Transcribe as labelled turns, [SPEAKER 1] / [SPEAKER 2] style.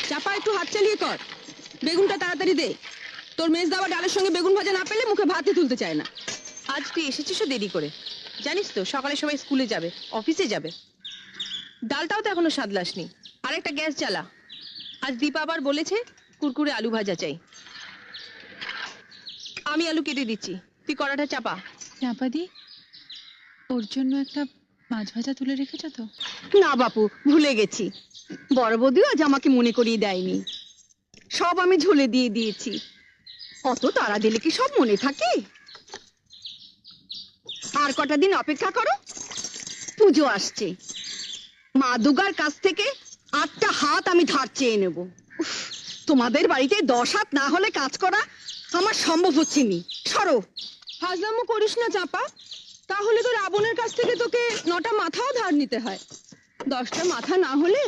[SPEAKER 1] চাপা একটু হাত চালিয়ে কর, বেগুনটা তাড়াতাড়ি দে। তোর মেজ দাওয়া ডালের সঙ্গে বেগুন ভাজা না পেলে মুখে ভাতই তুলতে চায় না।
[SPEAKER 2] আজ তুই এসেছিস দেরি করে, জানিস তো সকালে সবাই স্কুলে যাবে, অফিসে যাবে। ডালটাও তো এখনো সাদলাসনি। আর একটা গ্যাস জ্বালা। আজ দীপা আবার বলেছে কুরকুরে আলু ভাজা চাই। আমি আলু কেটে দিচ্ছি, তুই কড়াটা চাপা।
[SPEAKER 3] চাপাদি, ওর জন্য একটা মাছ ভাজা তুলে রেখেছো তো?
[SPEAKER 1] না বাপু, ভুলে গেছি। বড় বৌদিও আজ আমাকে মনে করিয়ে দেয়নি। সব আমি ঝুলে দিয়ে দিয়েছি। অত তাড়া দিলে কি সব মনে থাকে? আর কটা দিন অপেক্ষা করো, পুজো আসছে। মা দুর্গার কাছ থেকে 8টা হাত আমি ধার চেয়ে নেব। উফ, তোমাদের বাড়িতে 10 হাত না হলে কাজ করা আমার সম্ভব হচ্ছে নি। সরো। হাজলামো করিস না চাপা, তাহলে তো রাবণের কাছ থেকে তোকে 9টা মাথাও ধার নিতে হয়। 10টা মাথা না হলে